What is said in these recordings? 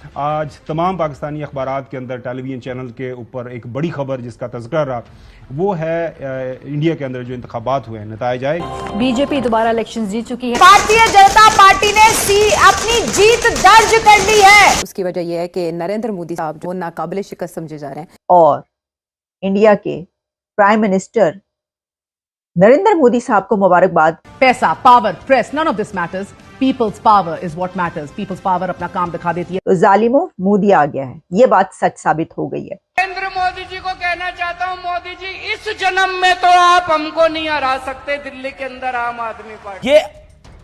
आज तमाम पाकिस्तानी अखबारात के अंदर टेलीविजन चैनल के ऊपर एक बड़ी खबर जिसका तज़किरा रहा वो है इंडिया के अंदर जो इंतखाबात हुए हैं, नताइज आए। बीजेपी दोबारा इलेक्शन जीत चुकी है। भारतीय जनता पार्टी ने अपनी जीत दर्ज कर ली है। उसकी वजह यह है कि नरेंद्र मोदी साहब जो नाकाबिले शिकस्त समझे जा रहे हैं और इंडिया के प्राइम मिनिस्टर नरेंद्र मोदी साहब को मुबारकबाद। पैसा, power, press, none of this matters. Peoples power is what matters. Peoples power अपना काम दिखा देती है। तो जालिमों, मोदी आ गया है, ये बात सच साबित हो गई है। नरेंद्र मोदी जी को कहना चाहता हूं, मोदी जी इस जन्म में तो आप हमको नहीं हरा सकते दिल्ली के अंदर आम आदमी पार्टी। ये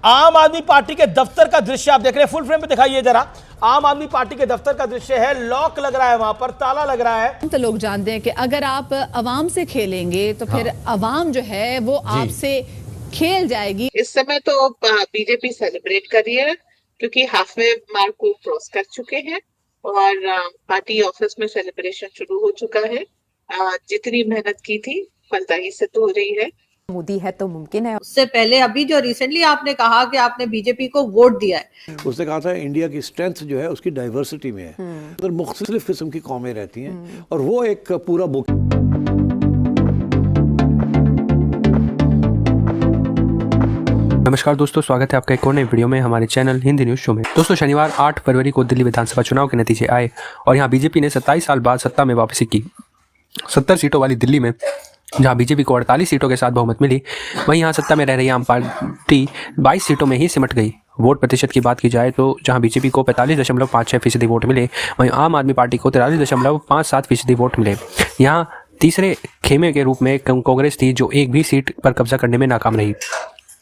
आम आदमी पार्टी के दफ्तर का दृश्य आप देख रहे हैं, फुल फ्रेम पे दिखाइए जरा। आम आदमी पार्टी के दफ्तर का दृश्य है, लॉक लग रहा है, वहां पर ताला लग रहा है। तो लोग जानते हैं कि अगर आप अवाम से खेलेंगे तो फिर अवाम जो है वो आपसे खेल जाएगी। इस समय तो बीजेपी सेलिब्रेट कर रही है क्योंकि हाफवे मार्क को क्रॉस कर चुके हैं और पार्टी ऑफिस में सेलिब्रेशन शुरू हो चुका है। जितनी मेहनत की थी फलदायी सिद्ध हो रही है। मोदी है तो मुमकिन है। उससे पहले अभी जो रिसेंटली आपने कहा कि आपने बीजेपी को वोट दिया है, उसने कहा था इंडिया की स्ट्रेंथ जो है उसकी डाइवर्सिटी में है, उधर मुख्तलिफ किस्म की कौमें रहती हैं और वो एक पूरा बुक। नमस्कार दोस्तों, स्वागत है आपका एक और नए वीडियो में हमारे चैनल हिंदी न्यूज शो में। दोस्तों, शनिवार 8 फरवरी को दिल्ली विधानसभा चुनाव के नतीजे आए और यहाँ बीजेपी ने 27 साल बाद सत्ता में वापसी की। 70 सीटों वाली दिल्ली में जहाँ बीजेपी को 48 सीटों के साथ बहुमत मिली, वहीं यहाँ सत्ता में रह रही आम पार्टी 22 सीटों में ही सिमट गई। वोट प्रतिशत की बात की जाए तो जहां बीजेपी को 45.56% वोट मिले, वहीं आम आदमी पार्टी को 43.57% वोट मिले। यहां तीसरे खेमे के रूप में कांग्रेस थी जो एक भी सीट पर कब्जा करने में नाकाम रही।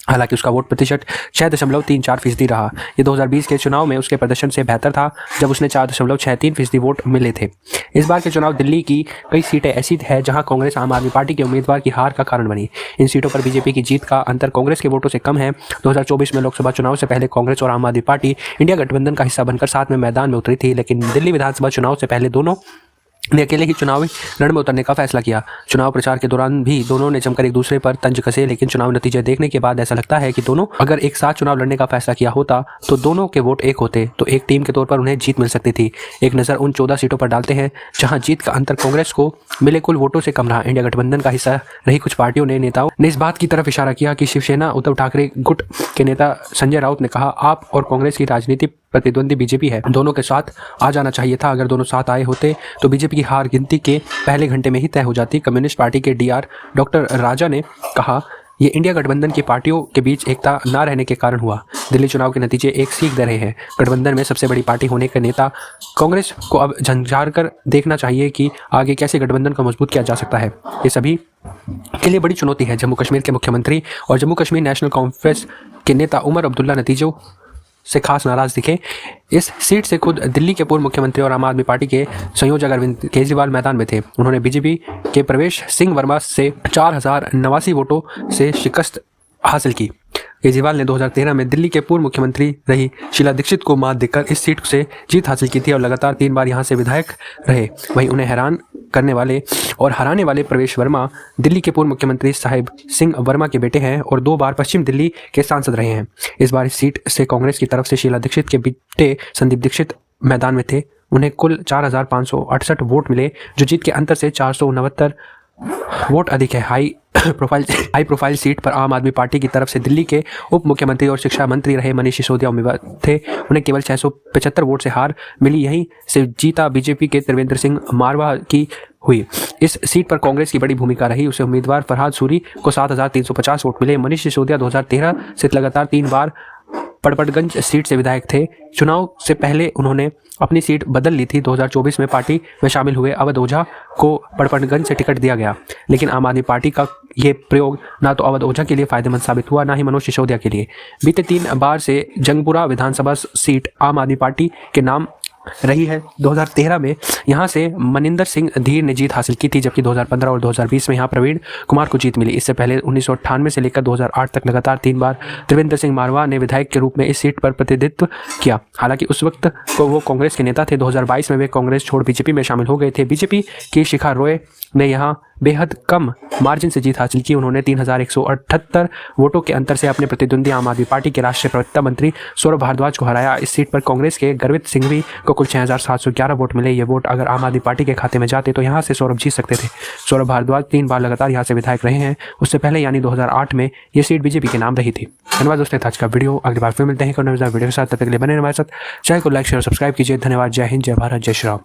हालांकि उसका वोट प्रतिशत 6.34% रहा। ये 2020 के चुनाव में उसके प्रदर्शन से बेहतर था जब उसने 4.63% वोट मिले थे। इस बार के चुनाव दिल्ली की कई सीटें ऐसी है जहां कांग्रेस आम आदमी पार्टी के उम्मीदवार की हार का कारण बनी। इन सीटों पर बीजेपी की जीत का अंतर कांग्रेस के वोटों से कम है। 2024 में लोकसभा चुनाव से पहले कांग्रेस और आम आदमी पार्टी इंडिया गठबंधन का हिस्सा बनकर साथ में मैदान में उतरी थी, लेकिन दिल्ली विधानसभा चुनाव से पहले दोनों ने अकेले ही चुनावी रण में उतरने का फैसला किया। चुनाव प्रचार के दौरान भी दोनों ने जमकर एक दूसरे पर तंज कसे, लेकिन चुनाव नतीजे देखने के बाद ऐसा लगता है कि दोनों अगर एक साथ चुनाव लड़ने का फैसला किया होता तो दोनों के वोट एक होते तो एक टीम के तौर पर उन्हें जीत मिल सकती थी। एक नज़र उन 14 सीटों पर डालते हैं जहां जीत का अंतर कांग्रेस को मिले कुल वोटों से कम रहा। इंडिया गठबंधन का हिस्सा रही कुछ पार्टियों ने नेताओं ने इस बात की तरफ इशारा किया कि शिवसेना उद्धव ठाकरे गुट के नेता संजय राउत ने कहा, आप और कांग्रेस की राजनीति प्रतिद्वंदी बीजेपी है, दोनों के साथ आ जाना चाहिए था। अगर दोनों साथ आए होते तो बीजेपी की हार गिनती के पहले घंटे में ही तय हो जाती। कम्युनिस्ट पार्टी के डीआर डॉक्टर राजा ने कहा, ये इंडिया गठबंधन की पार्टियों के बीच एकता न रहने के कारण हुआ। दिल्ली चुनाव के नतीजे एक सीख दे रहे हैं। गठबंधन में सबसे बड़ी पार्टी होने के नेता कांग्रेस को अब झंझार कर देखना चाहिए कि आगे कैसे गठबंधन को मजबूत किया जा सकता है। ये सभी के लिए बड़ी चुनौती है। जम्मू कश्मीर के मुख्यमंत्री और जम्मू कश्मीर नेशनल कॉन्फ्रेंस के नेता उमर अब्दुल्ला नतीजों से खास नाराज दिखे। इस सीट से खुद दिल्ली के पूर्व मुख्यमंत्री और आम आदमी पार्टी के संयोजक अरविंद केजरीवाल मैदान में थे। उन्होंने बीजेपी के प्रवेश सिंह वर्मा से 4089 वोटों से शिकस्त हासिल की। केजरीवाल ने 2013 में दिल्ली के पूर्व मुख्यमंत्री रही शीला दीक्षित को मात देकर इस सीट से जीत हासिल की थी और लगातार 3 बार यहां से विधायक रहे। वहीं उन्हें हैरान करने वाले और हराने वाले प्रवेश वर्मा दिल्ली के पूर्व मुख्यमंत्री साहिब सिंह वर्मा के बेटे हैं और 2 बार पश्चिम दिल्ली के सांसद रहे हैं। इस बार इस सीट से कांग्रेस की तरफ से शीला दीक्षित के बेटे संदीप दीक्षित मैदान में थे। उन्हें कुल 4568 वोट मिले जो जीत के अंतर से 469 वोट अधिक है। हाई प्रोफाइल सीट पर आम आदमी पार्टी की तरफ से दिल्ली के उप मुख्यमंत्री और शिक्षा मंत्री रहे मनीष सिसोदिया उम्मीदवार थे। उन्हें केवल 675 वोट से हार मिली। यहीं से जीता बीजेपी के त्रिवेंद्र सिंह मारवा की हुई। इस सीट पर कांग्रेस की बड़ी भूमिका रही। उसे उम्मीदवार फरहाद सूरी को 7350 वोट मिले। मनीष सिसोदिया 2013 से लगातार 3 बार पड़पड़गंज सीट से विधायक थे। चुनाव से पहले उन्होंने अपनी सीट बदल ली थी। 2024 में पार्टी में शामिल हुए अवध ओझा को पड़पड़गंज से टिकट दिया गया, लेकिन आम आदमी पार्टी का ये प्रयोग ना तो अवध ओझा के लिए फायदेमंद साबित हुआ, ना ही मनोज सिसोदिया के लिए। बीते 3 बार से जंगपुरा विधानसभा सीट आम आदमी पार्टी के नाम रही है। 2013 में यहां से मनिंदर सिंह धीर ने जीत हासिल की थी, जबकि 2015 और 2020 में यहां प्रवीण कुमार को जीत मिली। इससे पहले 1998 से लेकर 2008 तक लगातार 3 बार त्रिवेंद्र सिंह मारवा ने विधायक के रूप में इस सीट पर प्रतिनिधित्व किया। हालांकि उस वक्त को वो कांग्रेस के नेता थे। 2022 में वे कांग्रेस छोड़ बीजेपी में शामिल हो गए थे। बीजेपी की शिखा रॉय ने यहाँ बेहद कम मार्जिन से जीत हासिल की। उन्होंने 3178 वोटों के अंतर से अपने प्रतिद्वंदी आम आदमी पार्टी के राष्ट्रीय प्रवक्ता मंत्री सौरभ भारद्वाज को हराया। इस सीट पर कांग्रेस के गर्वित सिंघवी को कुल 6711 वोट मिले। ये वोट अगर आम आदमी पार्टी के खाते में जाते तो यहाँ से सौरभ जीत सकते थे। सौरभ भारद्वाज 3 बार लगातार यहाँ से विधायक रहे हैं। उससे पहले यानी 2008 में ये सीट बीजेपी के नाम रही थी। धन्यवाद दोस्तों, आज का वीडियो अगली बार फिर मिलते हैं वीडियो के साथ। तब तक के लिए बने हमारे साथ। चैनल को लाइक शेयर सब्सक्राइब कीजिए। धन्यवाद। जय हिंद, जय भारत, जय श्री राम।